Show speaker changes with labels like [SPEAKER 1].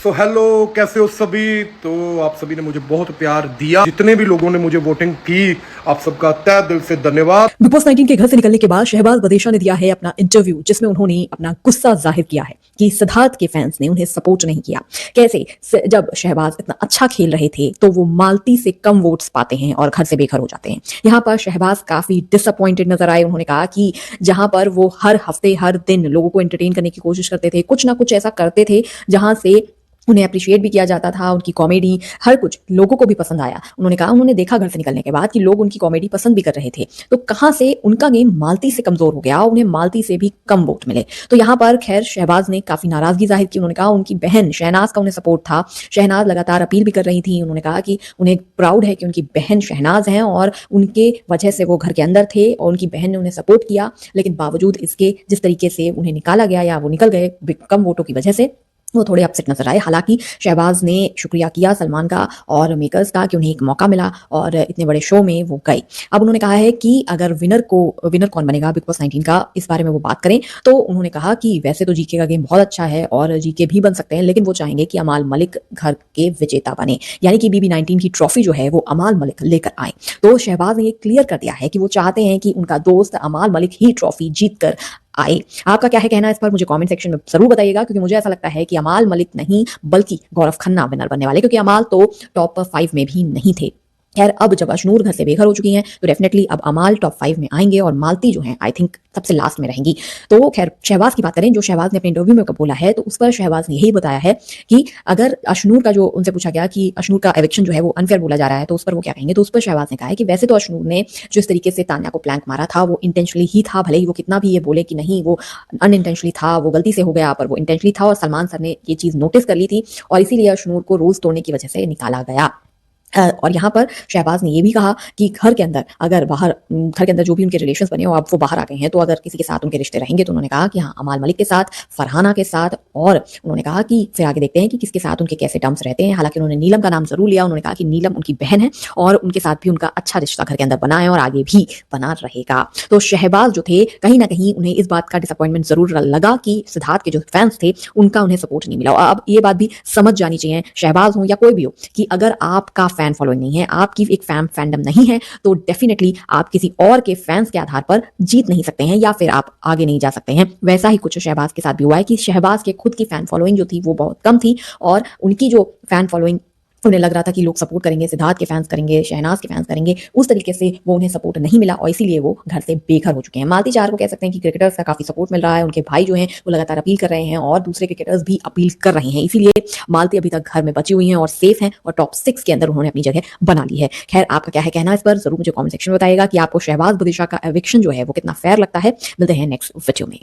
[SPEAKER 1] तो हेलो, कैसे हो सभी। तो आप सभी ने मुझे बहुत प्यार दिया, जितने भी लोगों ने मुझे वोटिंग की, आप सबका तहे दिल से धन्यवाद।
[SPEAKER 2] बिग बॉस 19 के घर से निकलने के बाद शहबाज बदेशा ने दिया है अपना इंटरव्यू, जिसमें उन्होंने अपना गुस्सा जाहिर किया है कि सिद्धार्थ के फैंस ने उन्हें सपोर्ट नहीं किया। कैसे जब शहबाज इतना अच्छा खेल रहे थे तो वो मालती से कम वोट्स पाते हैं और घर से बेघर हो जाते हैं। यहाँ पर शहबाज काफी डिसअपॉइंटेड नजर आए। उन्होंने कहा कि जहां पर वो हर हफ्ते हर दिन लोगों को एंटरटेन करने की कोशिश करते थे, कुछ ना कुछ ऐसा करते थे जहां से उन्हें अप्रिशिएट भी किया जाता था, उनकी कॉमेडी हर कुछ लोगों को भी पसंद आया। उन्होंने कहा उन्होंने देखा घर से निकलने के बाद कि लोग उनकी कॉमेडी पसंद भी कर रहे थे, तो कहां से उनका गेम मालती से कमजोर हो गया, उन्हें मालती से भी कम वोट मिले। तो यहाँ पर खैर शहबाज ने काफी नाराजगी जाहिर की। उन्होंने कहा उनकी बहन शहनाज का उन्हें सपोर्ट था, शहनाज लगातार अपील भी कर रही थी। उन्होंने कहा कि उन्हें प्राउड है कि उनकी बहन शहनाज है और उनके वजह से वो घर के अंदर थे और उनकी बहन ने उन्हें सपोर्ट किया। लेकिन बावजूद इसके जिस तरीके से उन्हें निकाला गया या वो निकल गए कम वोटों की वजह से, वो थोड़े अपसेट नजर आए। हालांकि शहबाज ने शुक्रिया किया सलमान का और मेकर्स का कि उन्हें एक मौका मिला और इतने बड़े शो में वो गए। अब उन्होंने कहा है कि अगर विनर कौन बनेगा बिग बॉस 19 का, इस बारे में वो बात करें तो उन्होंने कहा कि वैसे तो जीके का गेम बहुत अच्छा है और जीके भी बन सकते हैं, लेकिन वो चाहेंगे कि अमाल मलिक घर के विजेता बने, यानी कि BB 19 की ट्रॉफी जो है वो अमाल मलिक लेकर आए। तो शहबाज ने ये क्लियर कर दिया है कि वो चाहते हैं कि उनका दोस्त अमाल मलिक ही ट्रॉफी जीत कर आए। आपका क्या है कहना इस पर, मुझे कमेंट सेक्शन में जरूर बताइएगा, क्योंकि मुझे ऐसा लगता है कि अमाल मलिक नहीं बल्कि गौरव खन्ना विनर बनने वाले, क्योंकि अमाल तो टॉप 5 में भी नहीं थे। खैर अब जब अशनूर घर से बेघर हो चुकी हैं तो डेफिनेटली अब अमाल टॉप 5 में आएंगे और मालती जो है आई थिंक सबसे लास्ट में रहेंगी। तो खैर शहबाज की बात करें, जो शहबाज ने अपने इंटरव्यू में बोला है तो उस पर शहबाज ने यही बताया है कि अगर अशनूर का, जो उनसे पूछा गया कि अशनूर का एविक्शन जो है वो अनफेयर बोला जा रहा है, तो उस पर वो क्या कहेंगे, तो उस पर शहबाज ने कहा है कि वैसे तो अशनूर ने जो इस तरीके से तान्या को प्लैंक मारा था वो इंटेंशनली ही था, भले ही वो कितना भी ये बोले कि नहीं वो अनइंटेंशनली था, वो गलती से हो गया, पर वो इंटेंशनली था और सलमान सर ने ये चीज नोटिस कर ली थी और इसीलिए अशनूर को रूल्स तोड़ने की वजह से निकाला गया। और यहाँ पर शहबाज ने ये भी कहा कि घर के अंदर जो भी उनके रिलेशंस बने और अब वो बाहर आ गए हैं, तो अगर किसी के साथ उनके रिश्ते रहेंगे तो उन्होंने कहा कि हाँ अमाल मलिक के साथ, फरहाना के साथ, और उन्होंने कहा कि फिर आगे देखते हैं कि किसके साथ उनके कैसे टर्म्स रहते हैं। हालांकि उन्होंने नीलम का नाम जरूर लिया। उन्होंने कहा कि नीलम उनकी बहन है और उनके साथ भी उनका अच्छा रिश्ता घर के अंदर बना है और आगे भी बना रहेगा। तो शहबाज जो थे कहीं ना कहीं उन्हें इस बात का डिसअपॉइंटमेंट जरूर लगा कि सिद्धार्थ के जो फैंस थे उनका उन्हें सपोर्ट नहीं मिला। और अब ये बात भी समझ जानी चाहिए, शहबाज हो या कोई भी हो, कि अगर आपका फैन फॉलोइंग नहीं है, आपकी एक फैंडम नहीं है, तो डेफिनेटली आप किसी और के फैंस के आधार पर जीत नहीं सकते हैं या फिर आप आगे नहीं जा सकते हैं। वैसा ही कुछ शहबाज के साथ भी हुआ है कि शहबाज के खुद की फैन फॉलोइंग जो थी वो बहुत कम थी और उनकी जो फैन फॉलोइंग उन्हें लग रहा था कि लोग सपोर्ट करेंगे, सिद्धार्थ के फैंस करेंगे, शहनाज के फैंस करेंगे, उस तरीके से वो उन्हें सपोर्ट नहीं मिला और इसीलिए वो घर से बेघर हो चुके हैं। मालती चार को कह सकते हैं कि क्रिकेटर्स का काफी सपोर्ट मिल रहा है, उनके भाई जो हैं वो लगातार अपील कर रहे हैं और दूसरे क्रिकेटर्स भी अपील कर रहे हैं, इसीलिए मालती अभी तक घर में बची हुई हैं और सेफ हैं और टॉप 6 के अंदर उन्होंने अपनी जगह बना ली है। खैर आपका क्या है कहना इस पर, जरूर मुझे कॉमेंट सेक्शन में बताइएगा कि आपको शहबाज बदेशा का एविक्शन जो है वो कितना फेयर लगता है। मिलते हैं नेक्स्ट वीडियो में।